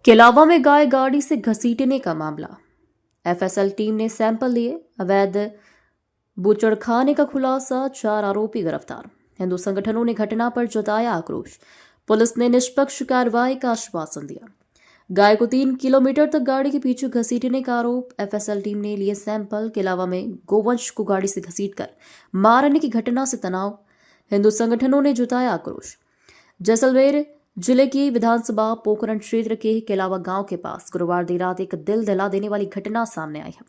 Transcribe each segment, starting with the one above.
केलावा में गाय गाड़ी से घसीटने का मामला। एफएसएल टीम ने सैंपल लिए, अवैध बूचड़खाने का खुलासा, 4 आरोपी गिरफ्तार। हिंदू संगठनों ने घटना पर जताया आक्रोश। पुलिस ने निष्पक्ष कार्रवाई का आश्वासन दिया। गाय को 3 किलोमीटर तक गाड़ी के पीछे घसीटने का आरोप। एफएसएल टीम ने लिए सैंपल। केलावा में गोवंश को गाड़ी से घसीटकर मारने की घटना से तनाव। हिंदू संगठनों ने जताया आक्रोश। जैसलमेर जिले की विधानसभा पोखरण क्षेत्र के केलावा गांव के पास गुरुवार देर रात एक दिल दहला देने वाली घटना सामने आई है।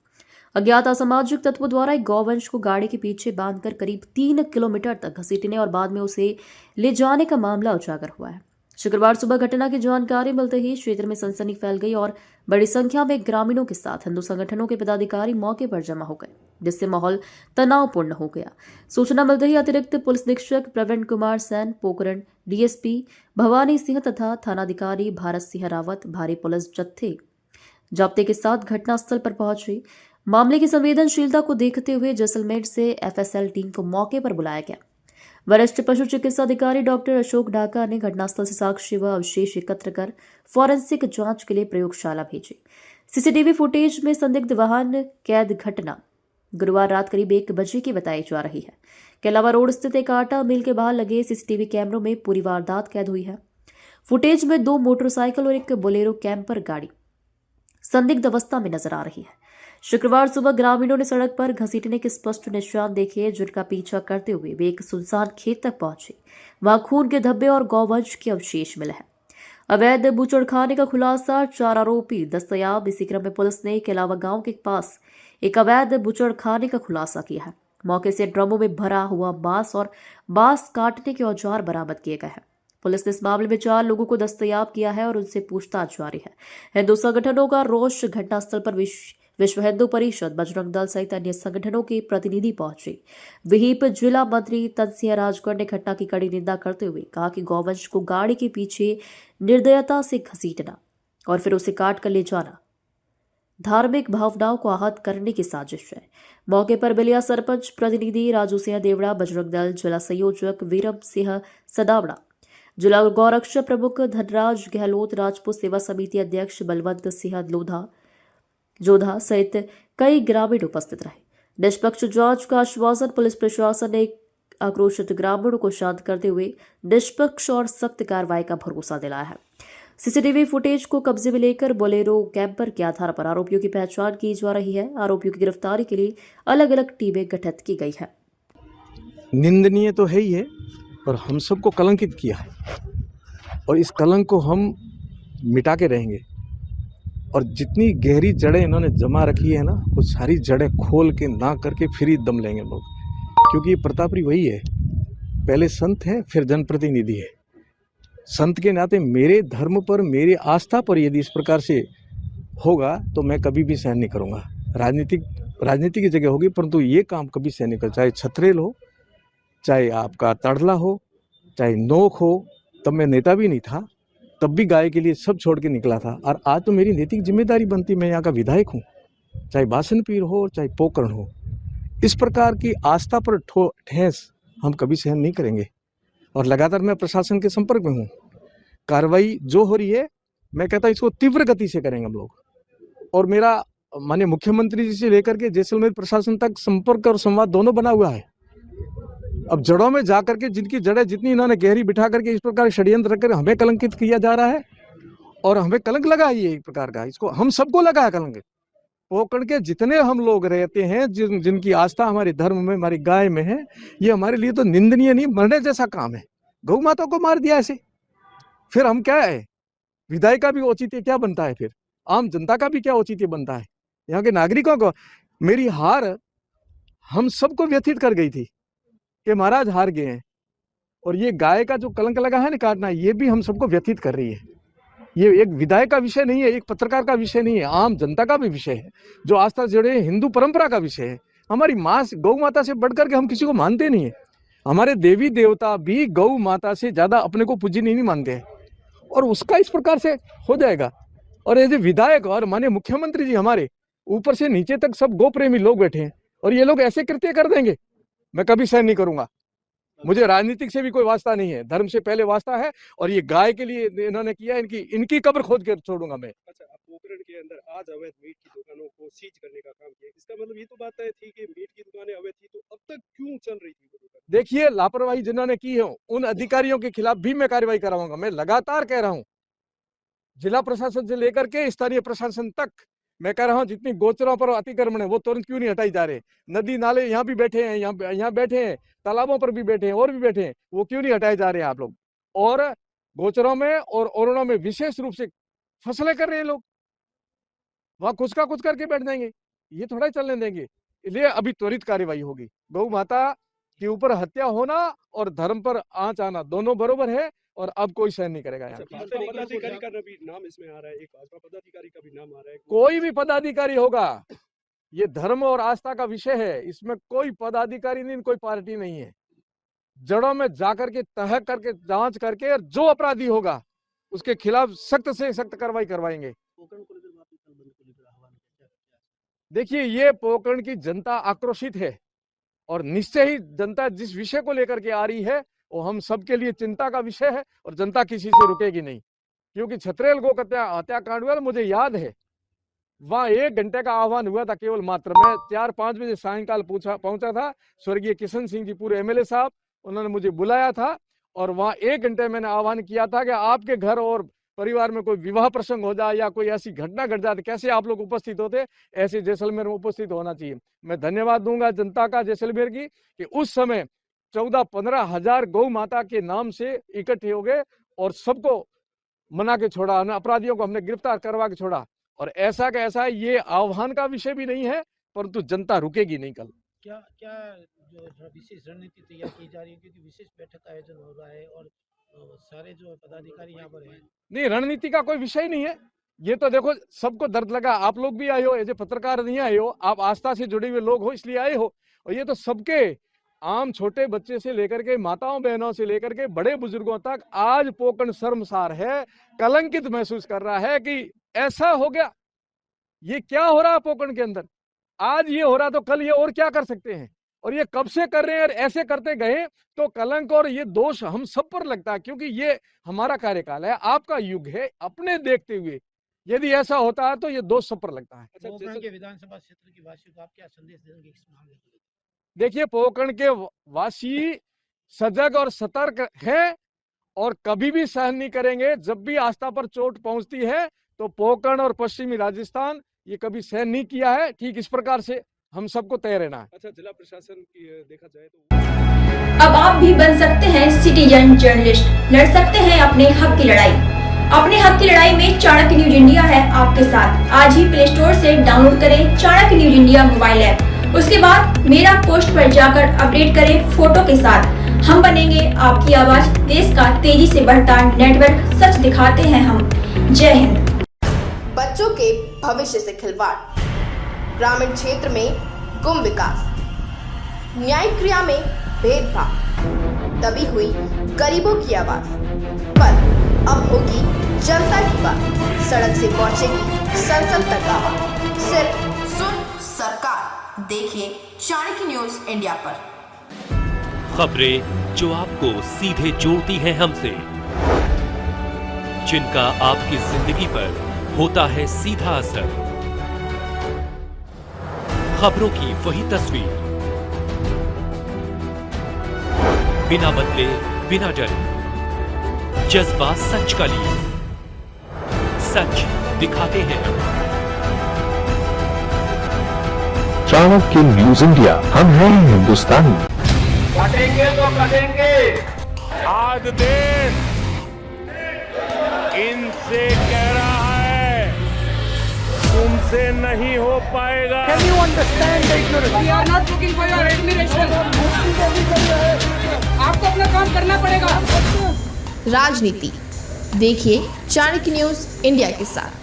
अज्ञात असामाजिक तत्वों द्वारा एक गौवंश को गाड़ी के पीछे बांधकर करीब 3 किलोमीटर तक घसीटने और बाद में उसे ले जाने का मामला उजागर हुआ है। शुक्रवार सुबह घटना की जानकारी मिलते ही क्षेत्र में सनसनी फैल गई और बड़ी संख्या में ग्रामीणों के साथ हिंदू संगठनों के पदाधिकारी मौके पर जमा हो गए, जिससे माहौल तनावपूर्ण हो गया। सूचना मिलते ही अतिरिक्त पुलिस अधीक्षक प्रवीण कुमार सैन, पोखरण डीएसपी भवानी सिंह तथा थानाधिकारी भारत सिंह रावत भारी पुलिस जाब्ते के साथ घटनास्थल पर पहुंचे। मामले की संवेदनशीलता को देखते हुए जैसलमेर से एफएसएल टीम को मौके पर बुलाया गया। वरिष्ठ पशु चिकित्सा अधिकारी डॉक्टर अशोक ढाका ने घटनास्थल से साक्ष्य व अवशेष एकत्र कर फॉरेंसिक जांच के लिए प्रयोगशाला भेजे। सीसीटीवी फुटेज में संदिग्ध वाहन कैद घटना गुरुवार रात करीब 1 बजे की बताई जा रही है। केलावा रोड स्थित एक आटा मिल के बाहर लगे सीसीटीवी कैमरों में पूरी वारदात कैद हुई है। फुटेज में 2 मोटरसाइकिल और एक बोलेरो कैंपर गाड़ी संदिग्ध अवस्था में नजर आ रही है। शुक्रवार सुबह ग्रामीणों ने सड़क पर घसीटने के स्पष्ट निशान देखे, जिनका पीछा करते हुए वे एक सुनसान खेत तक पहुंचे। वहां खून के धब्बे और गौवंश के अवशेष मिले हैं। अवैध बूचड़खाने का खुलासा, 4 आरोपी दस्तयाब। इसी क्रम में पुलिस ने केलावा गांव के पास एक अवैध बूचड़खाने का खुलासा किया है। मौके से ड्रमों में भरा हुआ बांस और बांस काटने के औजार बरामद किए गए हैं। पुलिस ने इस मामले में 4 लोगों को दस्तयाब किया है और उनसे पूछताछ जारी है। हिंदू संगठनों का रोष। घटनास्थल पर विश्व हिंदू परिषद, बजरंग दल सहित अन्य संगठनों के प्रतिनिधि पहुंचे। विहिप जिला मंत्री तनसिंह राजगढ़ ने घटना की कड़ी निंदा करते हुए कहा कि गौवंश को गाड़ी के पीछे निर्दयता से घसीटना और फिर उसे काट कर ले जाना धार्मिक भावनाओं को आहत करने की साजिश है। मौके पर बलिया सरपंच प्रतिनिधि राजू सिंह देवड़ा, बजरंग दल जिला संयोजक वीरम सिंह सदावड़ा, जिला गौरक्षा प्रमुख धनराज गहलोत, राजपूत सेवा समिति अध्यक्ष बलवंत सिंह जोधा सहित कई ग्रामीण उपस्थित रहे। निष्पक्ष जांच का आश्वासन। पुलिस प्रशासन ने आक्रोशित ग्रामीणों को शांत करते हुए निष्पक्ष और सख्त कार्रवाई का भरोसा दिलाया है। सीसीटीवी फुटेज को कब्जे में लेकर बोलेरो कैंपर के आधार पर आरोपियों की पहचान की जा रही है। आरोपियों की गिरफ्तारी के लिए अलग अलग टीमें गठित की गई है। निंदनीय तो है ही है और हम सबको कलंकित किया है और इस कलंक को हम मिटा के रहेंगे। और जितनी गहरी जड़ें इन्होंने जमा रखी है ना, वो सारी जड़ें खोल के ना करके फिर ही दम लेंगे लोग, क्योंकि ये प्रतापरी वही है, पहले संत है फिर जनप्रतिनिधि है। संत के नाते मेरे धर्म पर, मेरी आस्था पर यदि इस प्रकार से होगा तो मैं कभी भी सहन नहीं करूँगा। राजनीति की जगह होगी, परंतु ये काम कभी सहन नहीं कर, चाहे छत्रेल हो, चाहे आपका तड़ला हो, चाहे नोक हो। तब मैं नेता भी नहीं था, तब भी गाय के लिए सब छोड़ के निकला था। और आज तो मेरी नैतिक जिम्मेदारी बनती, मैं यहाँ का विधायक हूँ, चाहे बासनपीर हो चाहे पोकरण हो। इस प्रकार की आस्था पर ठेस हम कभी सहन नहीं करेंगे और लगातार मैं प्रशासन के संपर्क में हूँ। कार्रवाई जो हो रही है, मैं कहता हूँ इसको तीव्र गति से करेंगे हम लोग। और मेरा माननीय मुख्यमंत्री जी से लेकर के जैसलमेर प्रशासन तक संपर्क और संवाद दोनों बना हुआ है। अब जड़ों में जाकर के जिनकी जड़ें जितनी इन्होंने गहरी बिठा करके इस प्रकार षड्यंत्र कर हमें कलंकित किया जा रहा है और हमें कलंक लगा है ये एक प्रकार का, इसको हम सबको लगा है कलंक। पोकरण के जितने हम लोग रहते हैं, जिनकी आस्था हमारे धर्म में, हमारी गाय में है, ये हमारे लिए तो निंदनीय नहीं, मरने जैसा काम है। गौ माता को मार दिया ऐसे, फिर हम क्या है, विधायक का भी औचित्य क्या बनता है, फिर आम जनता का भी क्या औचित्य बनता है। यहाँ के नागरिकों को मेरी हार हम सबको व्यथित कर गई थी कि महाराज हार गए हैं, और ये गाय का जो कलंक लगा है ना काटना, ये भी हम सबको व्यथित कर रही है। ये एक विधायक का विषय नहीं है, एक पत्रकार का विषय नहीं है, आम जनता का भी विषय है, जो आस्था से जुड़े हिंदू परंपरा का विषय है। हमारी माँ गौ माता से बढ़कर के हम किसी को मानते नहीं है। हमारे देवी देवता भी गौ माता से ज्यादा अपने को पूजनीय नहीं मानते हैं, और उसका इस प्रकार से हो जाएगा। और ये विधायक और माननीय मुख्यमंत्री जी हमारे ऊपर से नीचे तक सब गौ प्रेमी लोग बैठे हैं, और ये लोग ऐसे कृत्य कर देंगे, मैं कभी सहन नहीं करूंगा। मुझे राजनीतिक से भी कोई वास्ता नहीं है, धर्म से पहले वास्ता है। और ये गाय के लिए इन्होंने किया, इनकी कब्र खोद के छोड़ूंगा मैं। अच्छा, अब पोखरण के अंदर आज अवैध मीट की दुकानों को सीज करने का काम किया, इसका मतलब ये तो बात तय थी कि मीट की दुकानें अवैध थी, तो अब तक क्यों चल रही थी वो दुकान? देखिए, लापरवाही जिन्होंने की है उन अधिकारियों के खिलाफ भी मैं कार्रवाई कराऊंगा। मैं लगातार कह रहा हूं, जिला प्रशासन से लेकर के स्थानीय प्रशासन तक मैं कह रहा हूं, जितनी गोचरों पर अतिक्रमण है वो तुरंत क्यों नहीं हटाई जा रहे। नदी नाले यहाँ भी बैठे हैं, यहाँ बैठे हैं, तालाबों पर भी बैठे हैं और भी बैठे हैं, वो क्यों नहीं हटाए जा रहे हैं आप लोग। और गोचरों में और ओरणों में विशेष रूप से फसलें कर रहे हैं लोग, वहां कुछ का कुछ करके बैठ जाएंगे, ये थोड़ा ही चलने देंगे। इसलिए अभी त्वरित कार्रवाई होगी। गौ माता के ऊपर हत्या होना और धर्म पर आंच आना दोनों बरोबर है, और अब कोई सहन नहीं करेगा यहाँ। भाजपा पदाधिकारी का भी नाम इसमें आ रहा है, एक भाजपा पदाधिकारी का भी नाम आ रहा है। कोई भी पदाधिकारी होगा, ये धर्म और आस्था का विषय है, इसमें कोई पदाधिकारी नहीं, कोई पार्टी नहीं है। जड़ों में जाकर के तह करके जांच करके, और जो अपराधी होगा उसके खिलाफ सख्त से सख्त कार्रवाई करवाएंगे। देखिए, ये पोखरण की जनता आक्रोशित है, और निश्चय ही जनता जिस विषय को लेकर के आ रही है वो हम सबके लिए चिंता का विषय है, और जनता किसी से रुकेगी नहीं। क्योंकि छतरेल गो हत्याकांड हुआ, मुझे याद है वहां 1 घंटे का आह्वान हुआ था केवल मात्र। मैं 4-5 बजे सायंकाल पहुंचा था। स्वर्गीय किशन सिंह जी पूरे एमएलए साहब, उन्होंने मुझे बुलाया था, और वहां 1 घंटे मैंने आह्वान किया था कि आपके घर और परिवार में कोई विवाह प्रसंग हो जाए या कोई ऐसी घटना घट जाए, कैसे आप लोग उपस्थित होते, ऐसे जैसलमेर में उपस्थित होना चाहिए। मैं धन्यवाद दूंगा जनता का जैसलमेर की, कि उस समय 14-15 हजार गौ माता के नाम से इकट्ठे हो गए और सबको मना के छोड़ा, अपराधियों को हमने गिरफ्तार करवा के छोड़ा। और ऐसा का ऐसा ये आह्वान का विषय भी नहीं है, परंतु जनता रुकेगी नहीं। कल क्या जो विशेष रणनीति तैयार की जा रही है, क्योंकि विशेष बैठक का आयोजन हो रहा है और सारे जो पदाधिकारी यहाँ पर हैं? नहीं, रणनीति का कोई विषय नहीं है। ये तो देखो, सबको दर्द लगा, आप लोग भी आए हो, ऐसे पत्रकार नहीं आए हो, आप आस्था से जुड़े हुए लोग हो इसलिए आए हो। और ये तो सबके, आम छोटे बच्चे से लेकर के माताओं बहनों से लेकर के बड़े बुजुर्गों तक आज पोखरण शर्मसार है, कलंकित महसूस कर रहा है कि ऐसा हो गया। ये क्या हो रहा है पोखरण के अंदर? आज ये हो रहा तो कल ये और क्या कर सकते हैं, और ये कब से कर रहे हैं, और ऐसे करते गए तो कलंक और ये दोष हम सब पर लगता है, क्योंकि ये हमारा कार्यकाल है, आपका युग है। अपने देखते हुए यदि ऐसा होता है तो ये दोष सब पर लगता है। पोखरण के विधानसभा क्षेत्र के वासियों को आप क्या संदेश देंगे इस मामले को? देखिए, पोखरण के वासी सजग और सतर्क हैं, और कभी भी सहन नहीं करेंगे। जब भी आस्था पर चोट पहुंचती है तो पोखरण और पश्चिमी राजस्थान ये कभी सहन नहीं किया है। ठीक इस प्रकार से हम सबको तय रहना है। अच्छा, जिला प्रशासन की देखा जाए तो अब आप भी बन सकते हैं सिटीजन जर्नलिस्ट, लड़ सकते हैं अपने हक की लड़ाई। अपने हक की लड़ाई में चाणक्य न्यूज इंडिया है आपके साथ। आज ही प्ले स्टोर से डाउनलोड करें Chanakya news India mobile app. उसके बाद मेरा पोस्ट पर जाकर अपडेट करें फोटो के साथ। हम बनेंगे आपकी आवाज, देश का तेजी से बढ़ता नेटवर्क, सच दिखाते हैं हम। जय हिंद। बच्चों के भविष्य से खिलवाड़, ग्रामीण क्षेत्र में गुम विकास, न्यायिक क्रिया में भेदभाव, दबी हुई गरीबों की आवाज, पर अब होगी जनता की बात। सड़क से पहुंचेगी संसद तक आवाज। सिर्फ सुन सरकार, देखिए चाणक्य न्यूज इंडिया पर। खबरें जो आपको सीधे जोड़ती हैं हमसे, जिनका आपकी जिंदगी पर होता है सीधा असर। खबरों की वही तस्वीर, बिना बदले बिना डरे, जज्बा सच का लिए, सच दिखाते हैं। चाणक्य न्यूज इंडिया, हम हैं हिंदुस्तानी। कटेंगे तो कटेंगे। आज देश इनसे कह रहा है, तुमसे नहीं हो पाएगा। Can you understand the ignorance? We are not looking for your admiration. आपको अपना काम करना पड़ेगा। राजनीति देखिए चाणक्य न्यूज इंडिया के साथ।